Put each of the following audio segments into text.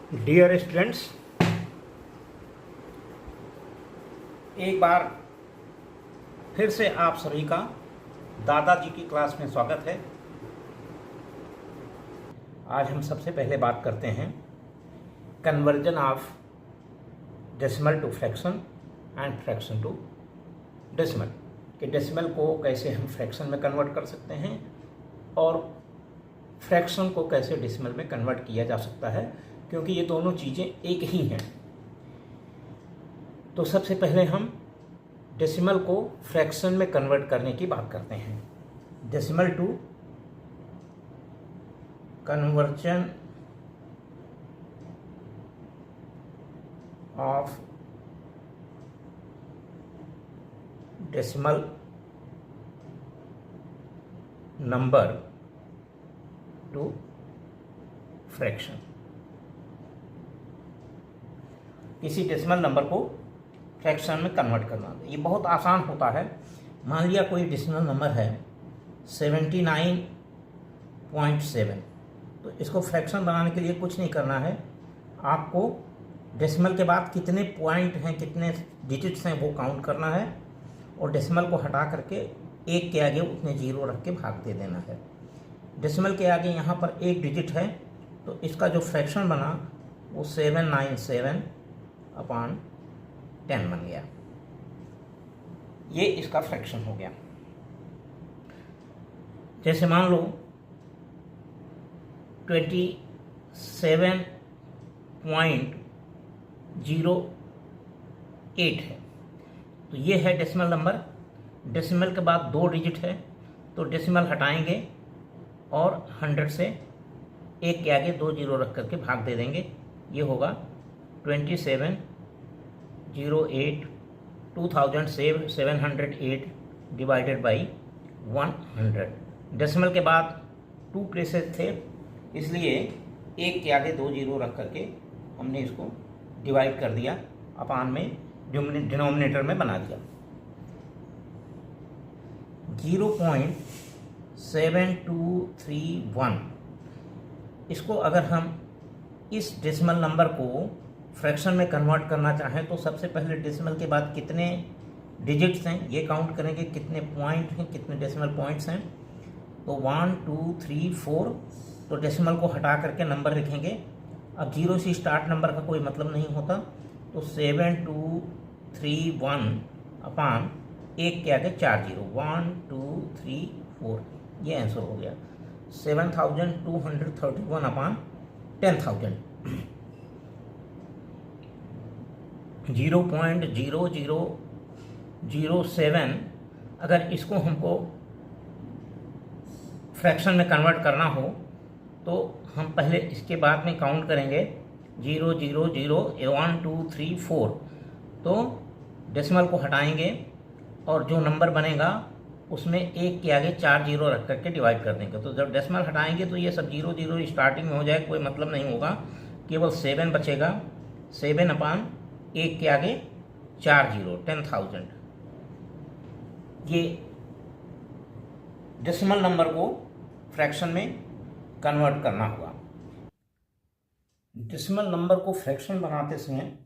Dear students, एक बार फिर से आप सभी का दादाजी की क्लास में स्वागत है। आज हम सबसे पहले बात करते हैं conversion of decimal to fraction and fraction to decimal, कि डेसिमल को कैसे हम फ्रैक्शन में कन्वर्ट कर सकते हैं और फ्रैक्शन को कैसे डेसिमल में कन्वर्ट किया जा सकता है, क्योंकि ये दोनों चीज़ें एक ही हैं। तो सबसे पहले हम डेसिमल को फ्रैक्शन में कन्वर्ट करने की बात करते हैं। Decimal to conversion of decimal number to fraction. किसी डेसिमल नंबर को फ्रैक्शन में कन्वर्ट करना, ये बहुत आसान होता है। मान लिया कोई डेसिमल नंबर है 79.7, तो इसको फ्रैक्शन बनाने के लिए कुछ नहीं करना है। आपको डेसिमल के बाद कितने पॉइंट हैं, कितने डिजिट्स हैं, वो काउंट करना है और डेसिमल को हटा करके एक के आगे उतने जीरो रख के भाग दे देना है। डेसिमल के आगे यहाँ पर एक डिजिट है, तो इसका जो फ्रैक्शन बना वो 797/10 बन गया। ये इसका फ्रैक्शन हो गया। जैसे मान लो 27.08 है, तो ये है डेसिमल नंबर। डेसिमल के बाद दो डिजिट है, तो डेसिमल हटाएंगे और 100 से एक के आगे दो जीरो रख करके भाग दे देंगे। ये होगा 2708 डिवाइडेड बाई 100। डेसिमल के बाद टू प्लेसेस थे, इसलिए एक के आगे दो जीरो रख करके हमने इसको डिवाइड कर दिया, अपान में डिनोमिनेटर में बना दिया। 0.7231, इसको अगर हम इस डेसिमल नंबर को फ्रैक्शन में कन्वर्ट करना चाहें तो सबसे पहले डेसिमल के बाद कितने डिजिट्स हैं ये काउंट करेंगे, कितने पॉइंट हैं, कितने डेसिमल पॉइंट्स हैं। तो 1 2 3 4, तो डेसिमल को हटा करके नंबर लिखेंगे। अब जीरो से स्टार्ट नंबर का कोई मतलब नहीं होता, तो 7231 अपान एक के आगे 4 जीरो, 1 2 3 4, ये आंसर हो गया। 7231 अपान 10,000। 0.0007, अगर इसको हमको फ्रैक्शन में कन्वर्ट करना हो तो हम पहले इसके बाद में काउंट करेंगे 0 0 0 1 2 3 4, तो डेसिमल को हटाएंगे और जो नंबर बनेगा उसमें एक के आगे 4 जीरो रख करके डिवाइड कर देंगे। तो जब डेसिमल हटाएंगे तो ये सब जीरो जीरो स्टार्टिंग में हो जाए, कोई मतलब नहीं होगा, केवल 7 बचेगा। 7 अपान एक के आगे 4 जीरो, 10,000। ये डेसिमल नंबर को फ्रैक्शन में कन्वर्ट करना होगा। डेसिमल नंबर को फ्रैक्शन बनाते समय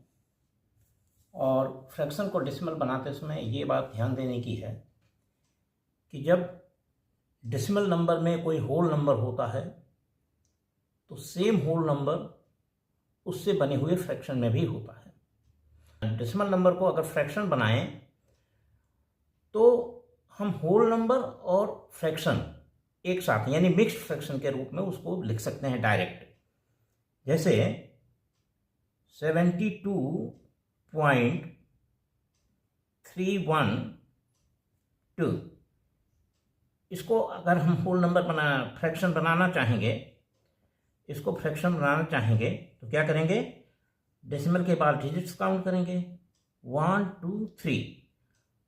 और फ्रैक्शन को डेसिमल बनाते समय ये बात ध्यान देने की है कि जब डेसिमल नंबर में कोई होल नंबर होता है तो सेम होल नंबर उससे बने हुए फ्रैक्शन में भी होता है। डेसिमल नंबर को अगर फ्रैक्शन बनाएं तो हम होल नंबर और फ्रैक्शन एक साथ यानी मिक्स्ड फ्रैक्शन के रूप में उसको लिख सकते हैं डायरेक्ट। जैसे 72.312, इसको अगर हम होल नंबर फ्रैक्शन बनाना चाहेंगे, इसको फ्रैक्शन बनाना चाहेंगे तो क्या करेंगे, डेसिमल के बाद डिजिट्स काउंट करेंगे 1 2 3,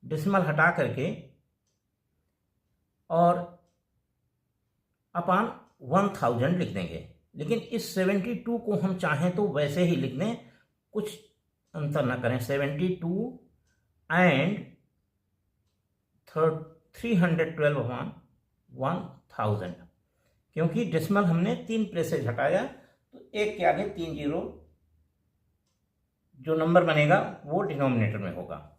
डेसिमल हटा करके और अपान 1000 लिख देंगे। लेकिन इस 72 को हम चाहें तो वैसे ही लिख दें, कुछ अंतर ना करें। 72 एंड 312/1000, क्योंकि डेसिमल हमने 3 प्लेसेज हटाया तो एक के आगे 3 जीरो जो नंबर बनेगा वो डिनोमिनेटर में होगा।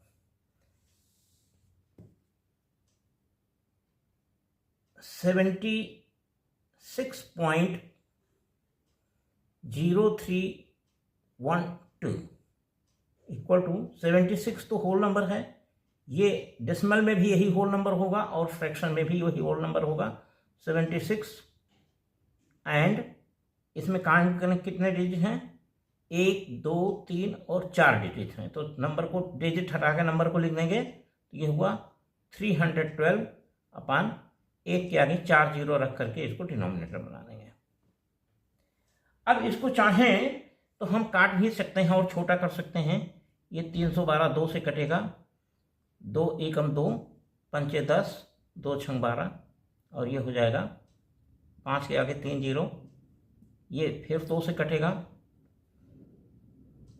$76.0312 इक्वल टू 76 तो होल नंबर है, ये डेसिमल में भी यही होल नंबर होगा और फ्रैक्शन में भी वही होल नंबर होगा 76। एंड इसमें काउंट करने कितने डिजिट हैं, 1 2 3 और 4 डिजिट हैं। तो नंबर को डिजिट हटा के नंबर को लिख देंगे तो ये हुआ 312 अपान 1 के आगे 4 जीरो रख करके इसको डिनोमिनेटर बना देंगे। अब इसको चाहें तो हम काट भी सकते हैं और छोटा कर सकते हैं। ये 312 2 से कटेगा, 2 एकम 2, 5 10, 2 छंग 12 और ये हो जाएगा 5 के आगे 3 जीरो, ये फिर 2 से कटेगा,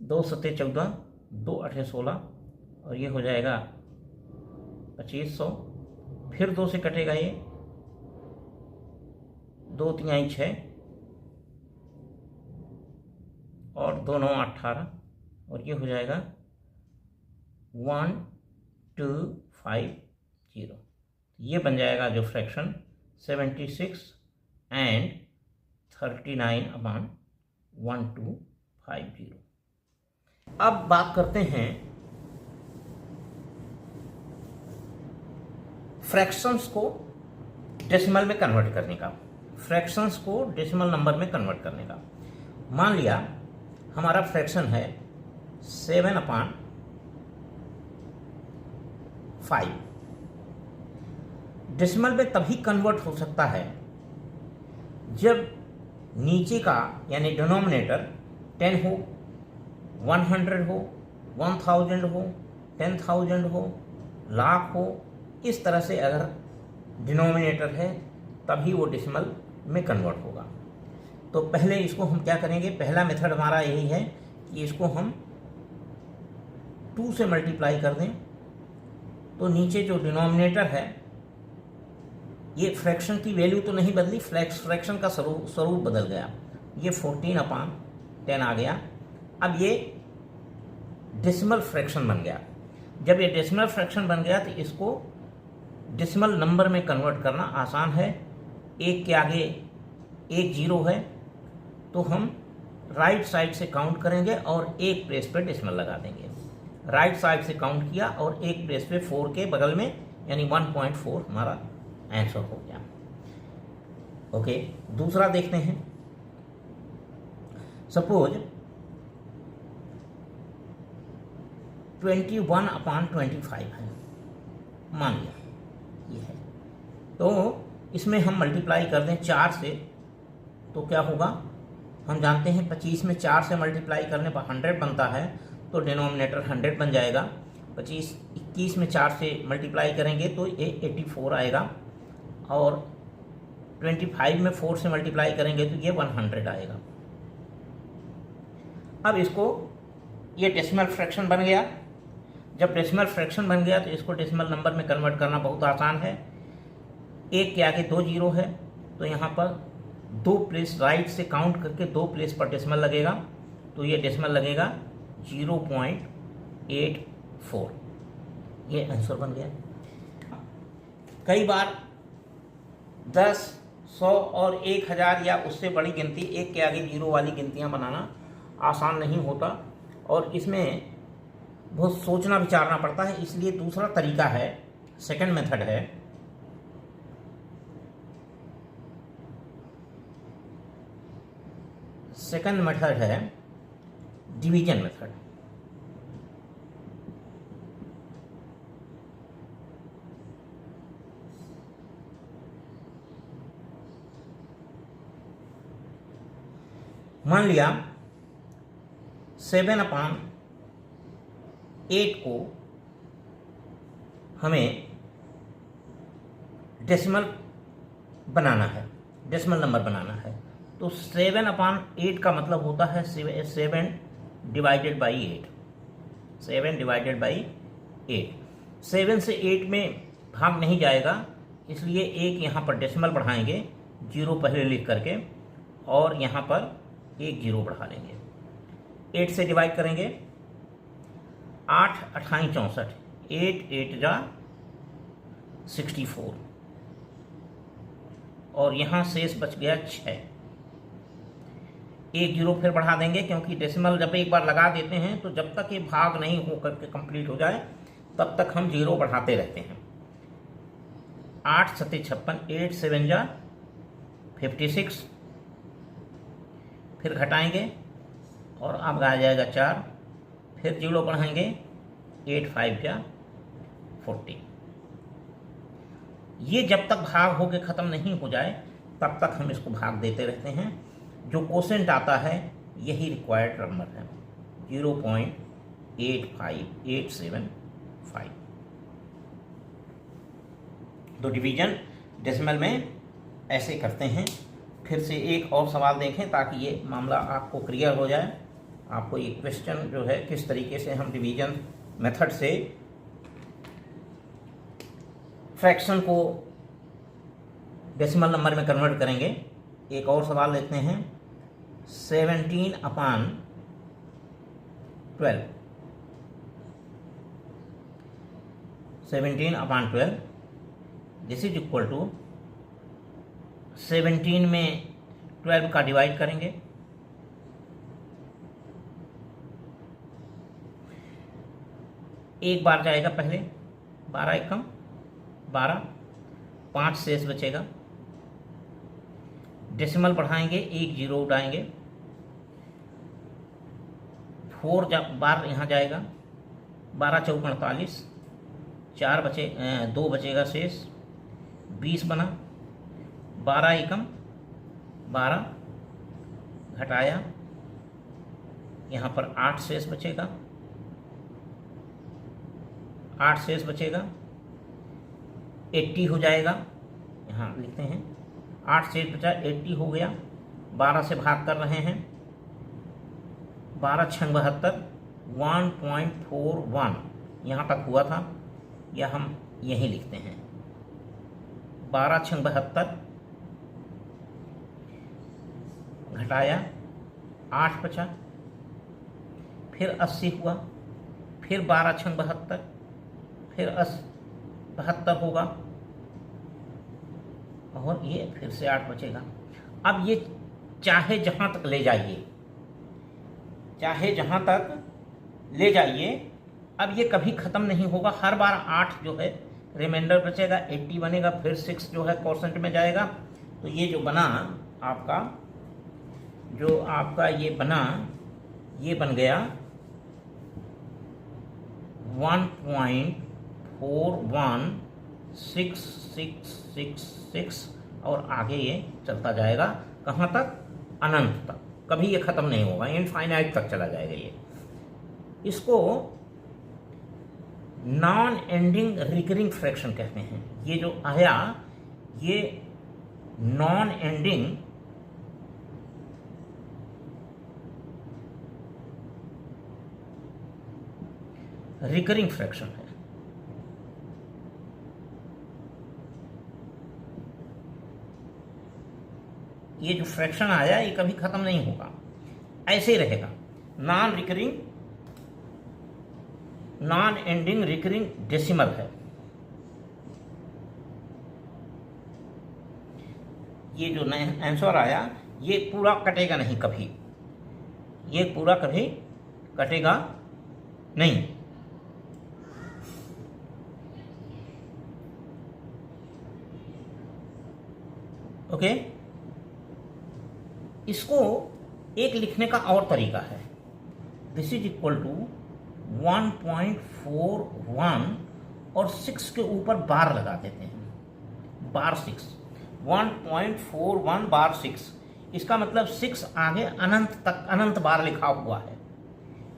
2 सत्ते 14, 2 अठे 16 और ये हो जाएगा 2500। फिर 2 से कटेगा, ये 2 तिहाई 6 और 2 9 18 और ये हो जाएगा 1250। ये बन जाएगा जो फ्रैक्शन 76 एंड 39/1250। अब बात करते हैं फ्रैक्शंस को डेसिमल में कन्वर्ट करने का, फ्रैक्शंस को डेसिमल नंबर में कन्वर्ट करने का। मान लिया हमारा फ्रैक्शन है 7/5। डेसिमल में तभी कन्वर्ट हो सकता है जब नीचे का यानी डिनोमिनेटर 10 हो, 100 हो, 1000 हो, 10,000 हो, लाख हो, इस तरह से अगर डिनोमिनेटर है तभी वो डेसिमल में कन्वर्ट होगा। तो पहले इसको हम क्या करेंगे, पहला मेथड हमारा यही है कि इसको हम 2 से मल्टीप्लाई कर दें तो नीचे जो डिनोमिनेटर है, ये फ्रैक्शन की वैल्यू तो नहीं बदली, फ्रैक्शन का स्वरूप बदल गया, ये 14/10 आ गया। अब ये डेसिमल फ्रैक्शन बन गया। जब ये डेसिमल फ्रैक्शन बन गया तो इसको डेसिमल नंबर में कन्वर्ट करना आसान है। 1 के आगे 1 जीरो है तो हम राइट साइड से काउंट करेंगे और एक प्लेस पे डेसिमल लगा देंगे। राइट साइड से काउंट किया और एक प्लेस पे 4 के बगल में यानी 1.4 हमारा आंसर हो गया। ओके, दूसरा देखते हैं। सपोज 21/25 है, मान लिया ये है, तो इसमें हम मल्टीप्लाई कर दें 4 से तो क्या होगा, हम जानते हैं 25 में 4 से मल्टीप्लाई करने पर 100 बनता है तो डिनोमिनेटर 100 बन जाएगा। 21 में 4 से मल्टीप्लाई करेंगे तो ये 84 आएगा और 25 में 4 से मल्टीप्लाई करेंगे तो ये 100 आएगा। अब इसको, ये डेसिमल फ्रैक्शन बन गया। जब डेसिमल फ्रैक्शन बन गया तो इसको डेसिमल नंबर में कन्वर्ट करना बहुत आसान है। 1 के आगे 2 जीरो है तो यहाँ पर 2 प्लेस राइट से काउंट करके 2 प्लेस पर डेसिमल लगेगा तो ये डेसिमल लगेगा 0.84। ये आंसर बन गया। कई बार 10, 100 और 1000 या उससे बड़ी गिनती, 1 के आगे जीरो वाली गिनतियाँ बनाना आसान नहीं होता और इसमें बहुत सोचना विचारना पड़ता है। इसलिए दूसरा तरीका है, सेकंड मेथड है, सेकंड मेथड है डिवीजन मेथड। मान लिया 7/8 को हमें डेसिमल बनाना है, डेसिमल नंबर बनाना है। तो 7/8 का मतलब होता है 7 डिवाइडेड बाई 8। 7 divided by 8। 7 से 8 में भाग नहीं जाएगा, इसलिए एक यहाँ पर डेसिमल बढ़ाएंगे, 0 पहले लिख करके, और यहाँ पर 1 जीरो बढ़ा लेंगे। 8 से डिवाइड करेंगे 8 अठाई 64, 8 8 जा 64 और यहाँ शेष बच गया 6। एक जीरो फिर बढ़ा देंगे क्योंकि डेसिमल जब एक बार लगा देते हैं तो जब तक ये भाग नहीं हो करके कंप्लीट हो जाए तब तक हम जीरो बढ़ाते रहते हैं। 8 7 56, 8 7 जा 56, फिर घटाएंगे और अब आ जाएगा 4, फिर जीरो बढ़ाएंगे 8 5 जा 40। ये जब तक भाग होके ख़त्म नहीं हो जाए तब तक हम इसको भाग देते रहते हैं। जो क्वोशेंट आता है यही रिक्वायर्ड नंबर है, 0.85875। तो डिवीजन डेसिमल में ऐसे करते हैं। फिर से एक और सवाल देखें ताकि ये मामला आपको क्लियर हो जाए। आपको ये क्वेश्चन जो है किस तरीके से हम डिवीजन मेथड से फ्रैक्शन को डेसिमल नंबर में कन्वर्ट करेंगे। एक और सवाल लेते हैं, 17/12, 17/12 दिस इज इक्वल टू 17 में 12 का डिवाइड करेंगे, एक बार जाएगा पहले, 12 एकम 12, 5 शेष बचेगा। डेसिमल बढ़ाएंगे, एक जीरो उठाएंगे, 4 बार यहाँ जाएगा, 12 चौक 48, 4 बचे, 2 बचेगा शेष, 20 बना, 12 एकम 12, घटाया, यहाँ पर 8 शेष बचेगा, 8 शेष बचेगा, 80 हो जाएगा, यहाँ लिखते हैं 8 शेष बचा, 80 हो गया, 12 से भाग कर रहे हैं, 12 6 72, 1.41 यहाँ तक हुआ था, या हम यहीं लिखते हैं 12 6 72, घटाया 8 बचा, फिर 80 हुआ, फिर 12 6 72, फिर 72 होगा और ये फिर से 8 बचेगा। अब ये चाहे जहाँ तक ले जाइए, चाहे जहाँ तक ले जाइए, अब ये कभी ख़त्म नहीं होगा। हर बार 8 जो है रिमाइंडर बचेगा, 80 बनेगा, फिर 6 जो है क्वोशेंट में जाएगा। तो ये जो बना आपका, जो आपका ये बना, ये बन गया 1.41666 और आगे ये चलता जाएगा कहाँ तक? अनंत तक। कभी ये ख़त्म नहीं होगा, इनफाइनाइट तक चला जाएगा ये। इसको नॉन एंडिंग रिकरिंग फ्रैक्शन कहते हैं। ये जो आया ये नॉन एंडिंग रिकरिंग फ्रैक्शन है। ये जो फ्रैक्शन आया ये कभी खत्म नहीं होगा, ऐसे ही रहेगा। Non recurring, non ending recurring decimal है। ये जो आंसर आया ये पूरा कटेगा नहीं कभी, ये पूरा कभी कटेगा नहीं। ओके, इसको एक लिखने का और तरीका है। दिस इज इक्वल टू 1.41 और 6 के ऊपर बार लगा देते हैं, बार 6, 1.41 बार 6। इसका मतलब 6 आगे अनंत तक, अनंत बार लिखा हुआ है।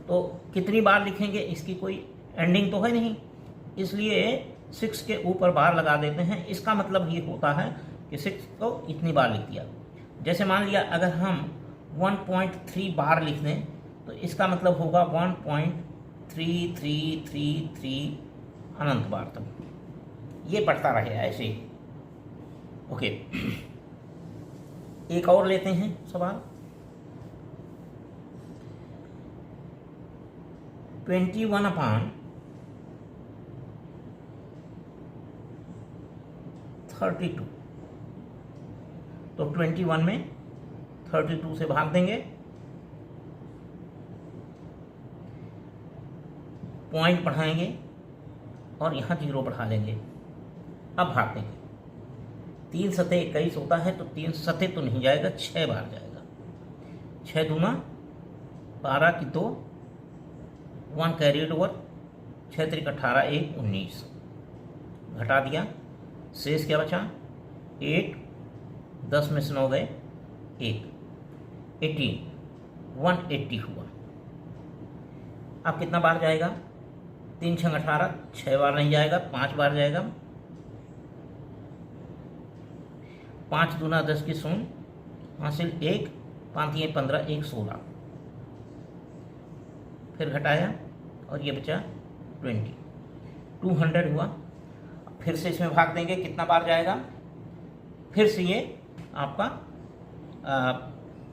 तो कितनी बार लिखेंगे इसकी कोई एंडिंग तो है नहीं, इसलिए 6 के ऊपर बार लगा देते हैं। इसका मतलब ये होता है कि 6 को इतनी बार लिख दिया। जैसे मान लिया अगर हम 1.3 बार लिख दें तो इसका मतलब होगा 1.3333 अनंत बार तक, ये बढ़ता रहे ऐसे ही। ओके, एक और लेते हैं सवाल। 21/32, तो 21 में 32 से भाग देंगे, पॉइंट बढ़ाएंगे और यहाँ 0 बढ़ा लेंगे। अब भाग देंगे। 3 सतह 21 होता है, तो 3 सतह तो नहीं जाएगा, 6 बार जाएगा। 6 दूना 12 की 2, 1 कैरिड ओवर, 6 त्रिक 18, 1 19, घटा दिया, शेष क्या बचा 8, 10 में से 9 गए 1, 18, 180 हुआ। अब कितना बार जाएगा, 3 छंग 18, 6 बार नहीं जाएगा, 5 बार जाएगा। 5 दूना 10 की 0, हासिल 1, 5 3 15, 1 16, फिर घटाया और ये बचा 20, 200 हुआ। फिर से इसमें भाग देंगे, कितना बार जाएगा, फिर से ये आपका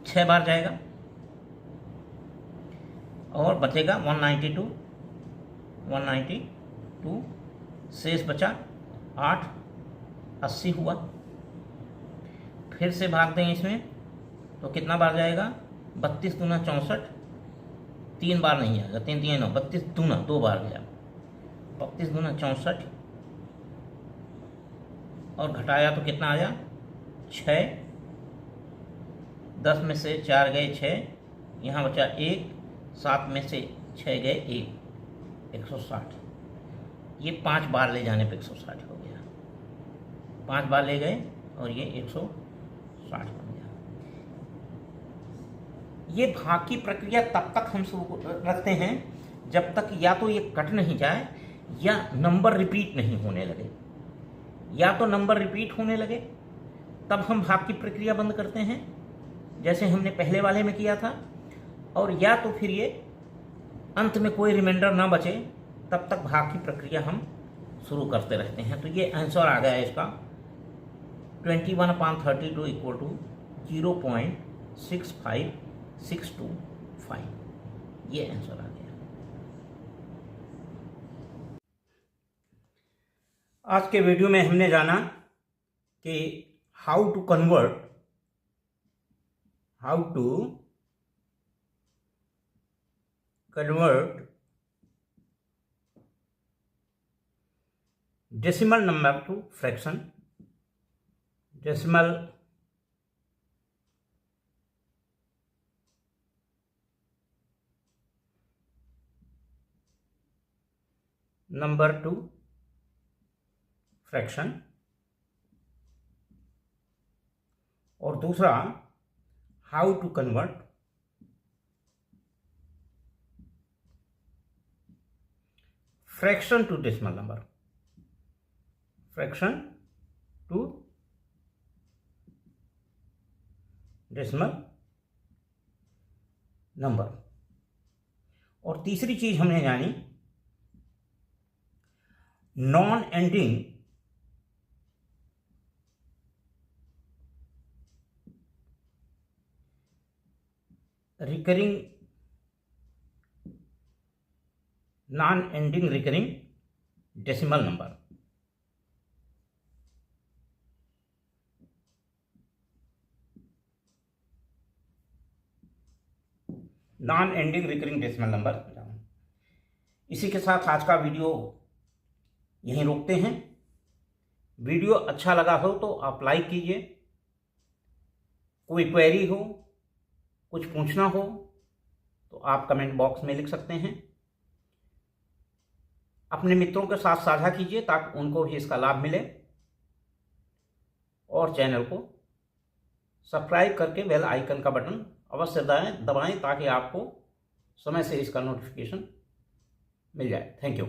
6 बार जाएगा और बचेगा 192, 192, शेष बचा 8, 80 हुआ। फिर से भाग देंगे इसमें, तो कितना बार जाएगा, 32 दूना 64, 3 बार नहीं जाएगा, 3 3 9, 32 दूना 2 बार गया, 32 दूना 64 और घटाया तो कितना आया 6, 10 में से 4 गए 6, यहाँ बचा 1, 7 में से 6 गए 1, 160। ये 5 बार ले जाने पे 160 हो गया, 5 बार ले गए और ये 160 बन गया। ये भाग की प्रक्रिया तब तक हम शुरू रखते हैं जब तक या तो ये कट नहीं जाए या नंबर रिपीट नहीं होने लगे। या तो नंबर रिपीट होने लगे तब हम भाग की प्रक्रिया बंद करते हैं, जैसे हमने पहले वाले में किया था, और या तो फिर ये अंत में कोई रिमाइंडर ना बचे तब तक भाग की प्रक्रिया हम शुरू करते रहते हैं। तो ये आंसर आ गया इसका 21/32 इक्वल टू 0.65625, ये आंसर आ गया। आज के वीडियो में हमने जाना कि how to convert decimal number to fraction, decimal number to fraction, और दूसरा how to convert fraction to decimal number, fraction to decimal number. और तीसरी चीज हमने जानी non ending recurring decimal number. Non ending recurring decimal number. इसी के साथ आज का वीडियो यहीं रोकते हैं। वीडियो अच्छा लगा हो तो आप लाइक कीजिए, कोई क्वेरी हो, कुछ पूछना हो तो आप कमेंट बॉक्स में लिख सकते हैं। अपने मित्रों के साथ साझा कीजिए ताकि उनको भी इसका लाभ मिले, और चैनल को सब्सक्राइब करके बेल आइकन का बटन अवश्य दबाएं ताकि आपको समय से इसका नोटिफिकेशन मिल जाए। Thank you.